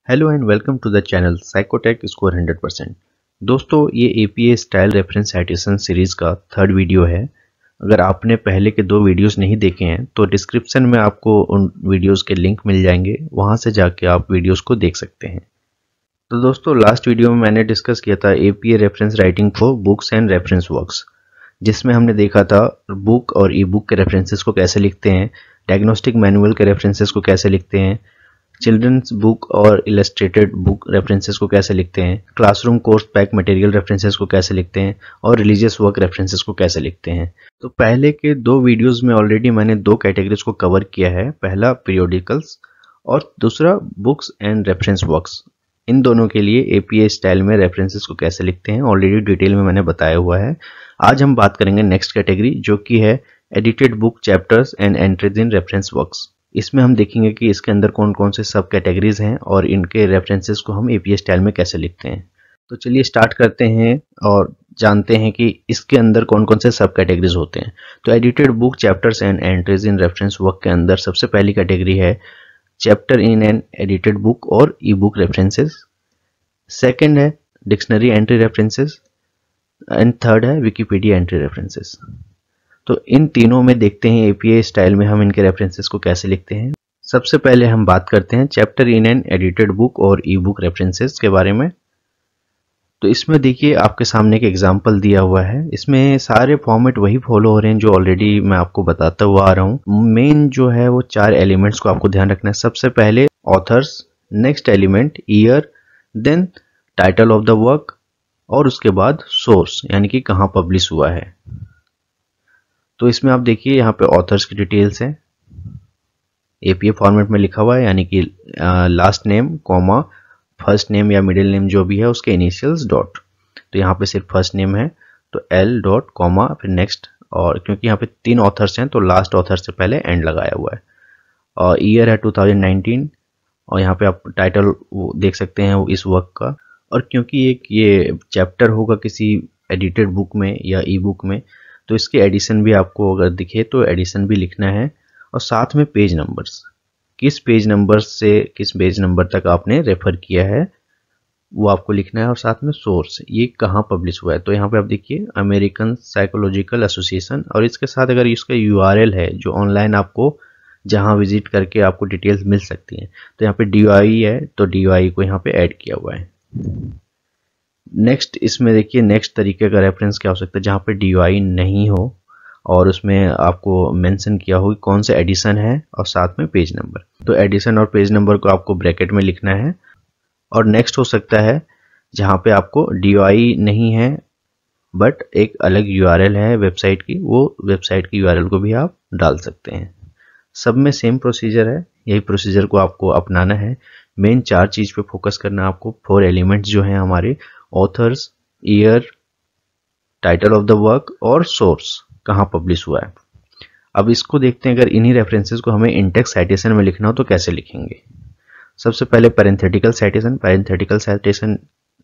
Hello and welcome to the channel psychotech score 100%। दोस्तों, ये APA style reference citation series का third video है। अगर आपने पहले के 2 वीडियोस नहीं देखे हैं तो डिस्क्रिप्शन में आपको उन वीडियोस के लिंक मिल जाएंगे, वहां से जाके आप वीडियोस को देख सकते हैं। तो दोस्तों, लास्ट वीडियो में मैंने डिस्कस किया था APA reference writing for books and reference works, जिसमें हमने देखा था बुक और ई बुक के रेफरेंसेस को कैसे लिखते हैं, डायग्नोस्टिक मैनुअल के रेफरेंसेस को कैसे लिखते हैं, चिल्ड्रंस बुक और इलस्ट्रेटेड बुक रेफरेंसेस को कैसे लिखते हैं, classroom course pack material references को कैसे लिखते हैं और रिलीजियस वर्क रेफरेंसेस को कैसे लिखते हैं। तो पहले के 2 वीडियोस में ऑलरेडी मैंने 2 कैटेगरीज को कवर किया है, पहला पीरियोडिकल्स और दूसरा बुक्स एंड रेफरेंस वर्क्स। इन दोनों के लिए एपीए स्टाइल में रेफरेंसेस को कैसे लिखते हैं ऑलरेडी डिटेल में मैंने बताया हुआ है। आज हम बात करेंगे नेक्स्ट कैटेगरी, जो कि है edited book chapters and entries in reference works. इसमें हम देखेंगे कि इसके अंदर कौन कौन से सब कैटेगरीज हैं और इनके रेफरेंसेस को हम एपीए स्टाइल में कैसे लिखते हैं। तो चलिए स्टार्ट करते हैं और जानते हैं कि इसके अंदर कौन कौन से सब कैटेगरीज होते हैं। तो edited book chapters and entries in reference work के अंदर सबसे पहली कैटेगरी है chapter in an edited book और ई बुक रेफरेंसेस। सेकेंड है dictionary entry references and third है विकिपीडिया एंट्री रेफरेंसेस। तो इन तीनों में देखते हैं एपीए स्टाइल में हम इनके रेफरेंसेस को कैसे लिखते हैं। सबसे पहले हम बात करते हैं chapter in an edited book और ई बुक रेफरेंसेस के बारे में। तो इसमें देखिए आपके सामने एक एग्जांपल दिया हुआ है, इसमें सारे फॉर्मेट वही फॉलो हो रहे हैं जो ऑलरेडी मैं आपको बताता हुआ आ रहा हूँ। मेन जो है वो 4 एलिमेंट्स को आपको ध्यान रखना है। सबसे पहले authors, next element year, then title of the work और उसके बाद सोर्स यानी कि कहाँ पब्लिश हुआ है। तो इसमें आप देखिए यहाँ पे ऑथर्स की डिटेल्स हैं, एपीए फॉर्मेट में लिखा हुआ है, यानी कि last name comma first name या मिडिल नेम जो भी है उसके इनिशियल्स डॉट। तो यहाँ पे सिर्फ फर्स्ट नेम है तो एल डॉट कॉमा फिर नेक्स्ट, और क्योंकि यहाँ पे 3 ऑथर्स हैं तो लास्ट ऑथर से पहले एंड लगाया हुआ है। और ईयर है 2019 और यहाँ पे आप टाइटल देख सकते हैं इस वर्क का। और क्योंकि एक ये चैप्टर होगा किसी एडिटेड बुक में या ई बुक में, तो इसके एडिशन भी आपको अगर दिखे तो एडिशन भी लिखना है। और साथ में पेज नंबर्स, किस पेज नंबर से किस पेज नंबर तक आपने रेफर किया है वो आपको लिखना है। और साथ में सोर्स, ये कहाँ पब्लिश हुआ है। तो यहाँ पे आप देखिए अमेरिकन साइकोलॉजिकल एसोसिएशन, और इसके साथ अगर इसका यूआरएल है जो ऑनलाइन आपको जहाँ विजिट करके आपको डिटेल्स मिल सकती हैं। तो यहाँ पे DOI है तो DOI को यहाँ पे ऐड किया हुआ है। नेक्स्ट इसमें देखिए नेक्स्ट तरीके का रेफरेंस क्या हो सकता है, जहाँ पे DOI नहीं हो और उसमें आपको मेंशन किया हो कि कौन सा एडिशन है और साथ में पेज नंबर। तो एडिशन और पेज नंबर को आपको ब्रैकेट में लिखना है। और नेक्स्ट हो सकता है जहाँ पे आपको DOI नहीं है बट एक अलग URL है वेबसाइट की, वो वेबसाइट की URL को भी आप डाल सकते हैं। सब में सेम प्रोसीजर है, यही प्रोसीजर को आपको अपनाना है। मेन 4 चीज पे फोकस करना है आपको। 4 एलिमेंट्स जो हैं हमारे, authors, year, title of the work और सोर्स कहाँ पब्लिश हुआ है। अब इसको देखते हैं, अगर इन्हीं रेफरेंसेस को हमें इंडेक्स साइटेशन में लिखना हो तो कैसे लिखेंगे। सबसे पहले पैरेंथेटिकल साइटेशन। पैरेंथेटिकल साइटेशन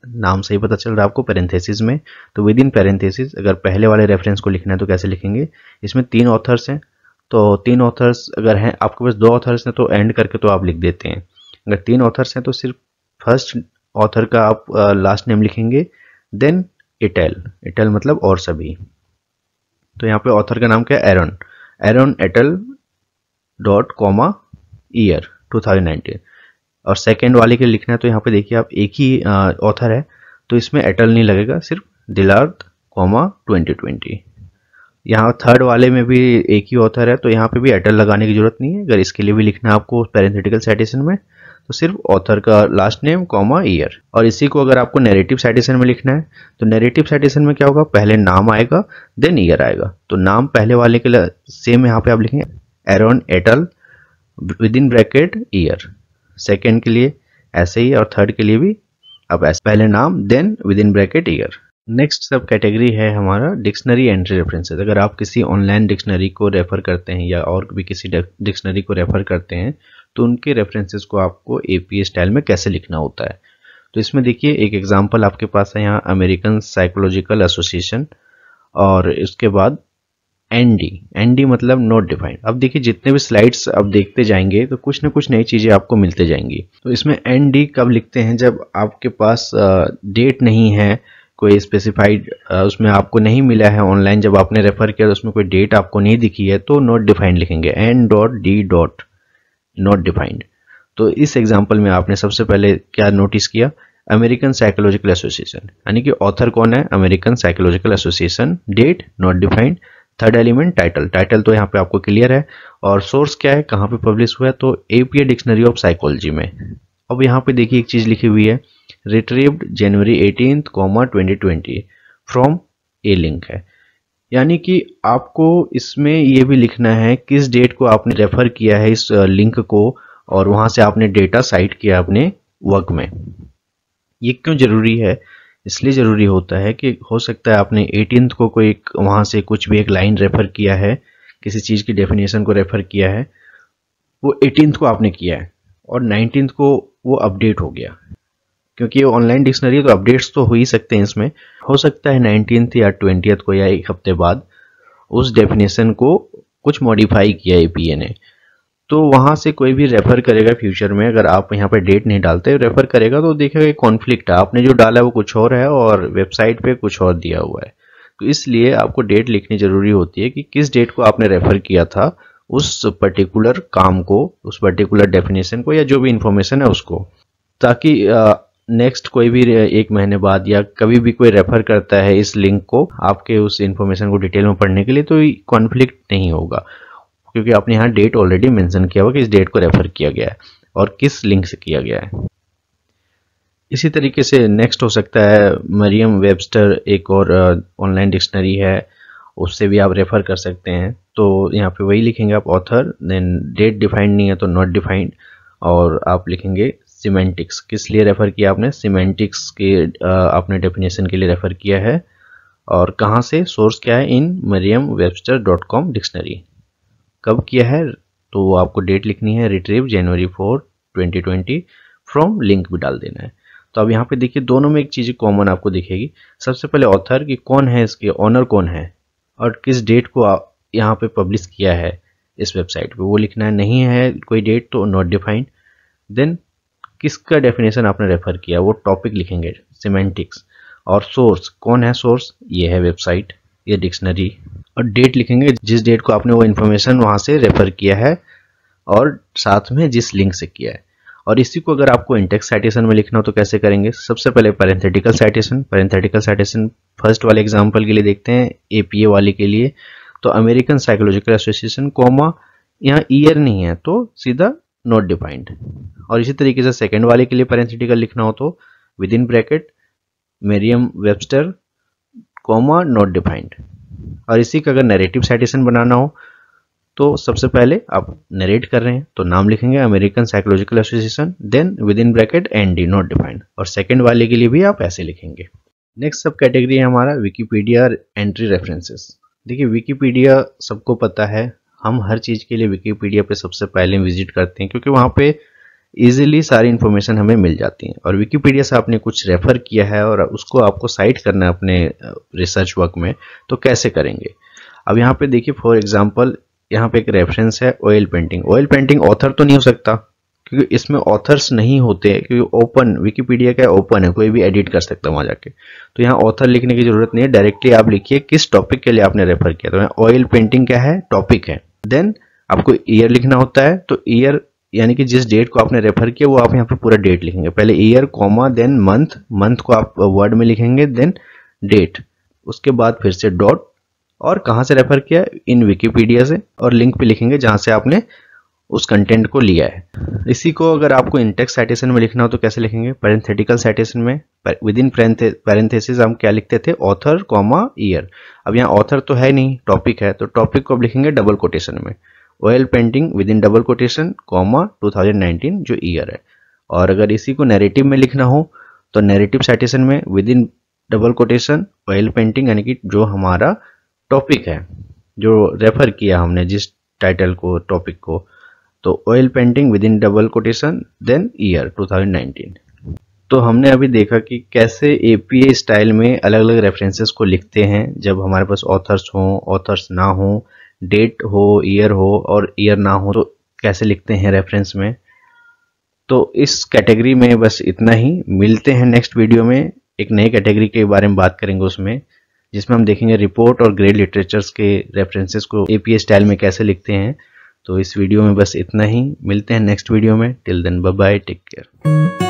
नाम से ही पता चल रहा है आपको, पैरेंथेसिस में। तो विद इन पैरेंथेसिस अगर पहले वाले रेफरेंस को लिखना है तो कैसे लिखेंगे। इसमें 3 ऑथर्स हैं तो 3 ऑथर्स अगर हैं, आपके पास 2 ऑथर्स हैं तो एंड करके तो आप लिख देते हैं। अगर 3 ऑथर्स हैं तो सिर्फ फर्स्ट ऑथर का आप लास्ट नेम लिखेंगे, देन इटेल, इटेल मतलब और सभी। तो यहाँ पे ऑथर का नाम क्या है, एरन एटल डॉट कॉमा ईयर 2019। और सेकेंड वाले के लिखना है तो यहाँ पे देखिए आप एक ही ऑथर है तो इसमें एटल नहीं लगेगा, सिर्फ दिलार्थ कॉमा 2020। यहाँ थर्ड वाले में भी एक ही ऑथर है तो यहाँ पे भी एटल लगाने की जरूरत नहीं है। अगर इसके लिए भी लिखना है आपको पैरेंथेटिकल साइटेशन में तो सिर्फ ऑथर का लास्ट नेम कॉमा ईयर। और इसी को अगर आपको नैरेटिव साइटेशन में लिखना है तो नैरेटिव साइटेशन में क्या होगा, पहले नाम आएगा देन ईयर आएगा। तो नाम पहले वाले के लिए सेम यहाँ पे आप लिखेंगे Aaron et al with in bracket year. Second के लिए ऐसे ही और थर्ड के लिए भी अब ऐसे, पहले नाम then with in bracket year. Next subcategory है हमारा डिक्शनरी एंट्री रेफरेंसेस। अगर आप किसी ऑनलाइन डिक्शनरी को रेफर करते हैं या और भी किसी डिक्शनरी को रेफर करते हैं तो उनके रेफरेंसेस को आपको एपीए स्टाइल में कैसे लिखना होता है। तो इसमें देखिए एक एग्जांपल आपके पास है यहाँ, अमेरिकन साइकोलॉजिकल एसोसिएशन, और इसके बाद एनडी मतलब नॉट डिफाइंड। अब देखिए जितने भी स्लाइड्स आप देखते जाएंगे तो कुछ ना कुछ नई चीजें आपको मिलते जाएंगी। तो इसमें एनडी कब लिखते हैं, जब आपके पास डेट नहीं है, कोई स्पेसिफाइड उसमें आपको नहीं मिला है ऑनलाइन, जब आपने रेफर किया तो उसमें कोई डेट आपको नहीं दिखी है तो नॉट डिफाइंड लिखेंगे, N dot D dot not defined. तो इस एग्जाम्पल में आपने सबसे पहले क्या नोटिस किया, अमेरिकन साइकोलॉजिकल एसोसिएशन, यानी कि ऑथर कौन है, American Psychological Association, date not defined, third element title, title तो यहाँ पे आपको क्लियर है, और सोर्स क्या है, कहाँ पे पब्लिश हुआ है, तो एपीए डिक्शनरी ऑफ साइकोलॉजी में। अब यहाँ पे देखिए एक चीज लिखी हुई है, retrieved January 18, 2020 from A link है, यानी कि आपको इसमें ये भी लिखना है किस डेट को आपने रेफर किया है इस लिंक को, और वहां से आपने डेटा साइट किया अपने वर्क में। ये क्यों जरूरी है, इसलिए जरूरी होता है कि हो सकता है आपने 18 को कोई वहां से कुछ भी एक लाइन रेफर किया है, किसी चीज की डेफिनेशन को रेफर किया है, वो 18 को आपने किया है और 19 को वो अपडेट हो गया, क्योंकि ये ऑनलाइन डिक्शनरी है तो अपडेट्स तो हो ही सकते हैं इसमें। हो सकता है 19th या 20th को या एक हफ्ते बाद उस डेफिनेशन को कुछ मॉडिफाई किया एपीए ने, तो वहां से कोई भी रेफर करेगा फ्यूचर में, अगर आप यहाँ पे डेट नहीं डालते रेफर करेगा तो देखेगा कॉन्फ्लिक्ट है, आपने जो डाला है वो कुछ और है और वेबसाइट पे कुछ और दिया हुआ है। तो इसलिए आपको डेट लिखनी जरूरी होती है कि किस डेट को आपने रेफर किया था उस पर्टिकुलर काम को, उस पर्टिकुलर डेफिनेशन को, या जो भी इंफॉर्मेशन है उसको, ताकि नेक्स्ट कोई भी एक महीने बाद या कभी भी कोई रेफर करता है इस लिंक को आपके उस इंफॉर्मेशन को डिटेल में पढ़ने के लिए, तो कॉन्फ्लिक्ट नहीं होगा, क्योंकि आपने यहाँ डेट ऑलरेडी मेंशन किया हुआ कि इस डेट को रेफर किया गया है और किस लिंक से किया गया है। इसी तरीके से नेक्स्ट हो सकता है मरियम वेबस्टर, एक और ऑनलाइन डिक्शनरी है, उससे भी आप रेफर कर सकते हैं। तो यहाँ पे वही लिखेंगे आप ऑथर, देन डेट डिफाइंड नहीं है तो नॉट डिफाइंड, और आप लिखेंगे सिमेंटिक्स, किस लिए रेफर किया आपने, सिमेंटिक्स के आपने डेफिनेशन के लिए रेफर किया है, और कहाँ से, सोर्स क्या है, इन merriam-webster.com डिक्शनरी। कब किया है तो वो आपको डेट लिखनी है, रिट्रीव जनवरी 4, 2020 फ्रॉम लिंक भी डाल देना है। तो अब यहाँ पे देखिए दोनों में एक चीज कॉमन आपको दिखेगी, सबसे पहले ऑथर की कौन है, इसके ऑनर कौन है और किस डेट को यहाँ पे पब्लिश किया है इस वेबसाइट पे, वो लिखना है, नहीं है कोई डेट तो नॉट डिफाइंड। देन किसका डेफिनेशन आपने रेफर किया वो टॉपिक लिखेंगे, सिमेंटिक्स, और सोर्स कौन है, सोर्स ये है वेबसाइट, ये डिक्शनरी, और डेट लिखेंगे जिस डेट को आपने वो इन्फॉर्मेशन वहां से रेफर किया है और साथ में जिस लिंक से किया है। और इसी को अगर आपको इंटेक्स्ट साइटेशन में लिखना हो तो कैसे करेंगे, सबसे पहले parenthetical citation, parenthetical citation first वाले एग्जांपल के लिए देखते हैं, एपीए वाले के लिए तो अमेरिकन साइकोलॉजिकल एसोसिएशन, कॉमा, यहाँ ईयर नहीं है तो सीधा नॉट डिफाइंड। और इसी तरीके से सेकंड वाले के लिए पैरेंथेटिकल लिखना हो तो with in bracket मेरियम Webster, comma, not defined. और इसी का अगर नैरेटिव साइटेशन बनाना हो तो सबसे पहले आप नरेट कर रहे हैं तो नाम लिखेंगे American Psychological Association, then with in bracket ND, not defined, और सेकंड वाले के लिए भी आप ऐसे लिखेंगे। नेक्स्ट सब कैटेगरी है हमारा विकिपीडिया एंट्री रेफरेंसेस। देखिए विकिपीडिया सबको पता है, हम हर चीज के लिए विकिपीडिया पे सबसे पहले विजिट करते हैं क्योंकि वहां पे इजीली सारी इंफॉर्मेशन हमें मिल जाती है। और विकिपीडिया से आपने कुछ रेफर किया है और उसको आपको साइट करना है अपने रिसर्च वर्क में, तो कैसे करेंगे। अब यहाँ पे देखिए फॉर एग्जांपल यहाँ पे एक रेफरेंस है oil painting. Oil painting author तो नहीं हो सकता क्योंकि इसमें ऑथर्स नहीं होते, क्योंकि ओपन विकिपीडिया का ओपन है, कोई भी एडिट कर सकता है वहां जाके। तो यहाँ ऑथर लिखने की जरूरत नहीं है, डायरेक्टली आप लिखिए किस टॉपिक के लिए आपने रेफर किया। तो यहाँ ऑयल पेंटिंग क्या है, टॉपिक है। देन आपको ईयर लिखना होता है, तो ईयर यानी कि जिस डेट को आपने रेफर किया वो आप यहाँ पे पूरा डेट लिखेंगे, पहले year comma then month, month को आप वर्ड में लिखेंगे, देन डेट, उसके बाद फिर से डॉट, और कहाँ से रेफर किया, इन विकिपीडिया से, और लिंक पे लिखेंगे जहां से आपने उस कंटेंट को लिया है। इसी को अगर आपको इंटेक्स्ट साइटेशन में लिखना हो तो कैसे लिखेंगे, पैरेंथेटिकल साइटेशन में विद इन पैरेंथेसिस हम क्या लिखते थे, ऑथर कॉमा ईयर। अब यहाँ ऑथर तो है नहीं, टॉपिक है, तो टॉपिक को अब लिखेंगे डबल कोटेशन में, oil painting with in double quotation comma 2019 जो ईयर है। और अगर इसी को नैरेटिव में लिखना हो तो नैरेटिव साइटेशन में with in double quotation oil painting, यानी कि जो हमारा टॉपिक है, जो रेफर किया हमने जिस टाइटल को, टॉपिक को, तो oil painting with in double quotation then year 2019। तो हमने अभी देखा कि कैसे एपीए स्टाइल में अलग अलग रेफरेंसेस को लिखते हैं जब हमारे पास ऑथर्स हों, ऑथर्स ना हो, डेट हो, ईयर हो और ईयर ना हो तो कैसे लिखते हैं रेफरेंस में। तो इस कैटेगरी में बस इतना ही। मिलते हैं नेक्स्ट वीडियो में, एक नई कैटेगरी के बारे में बात करेंगे उसमें, जिसमें हम देखेंगे रिपोर्ट और ग्रेड लिटरेचर्स के रेफरेंसेस को एपीए स्टाइल में कैसे लिखते हैं। तो इस वीडियो में बस इतना ही। मिलते हैं नेक्स्ट वीडियो में। Till then bye bye, take care.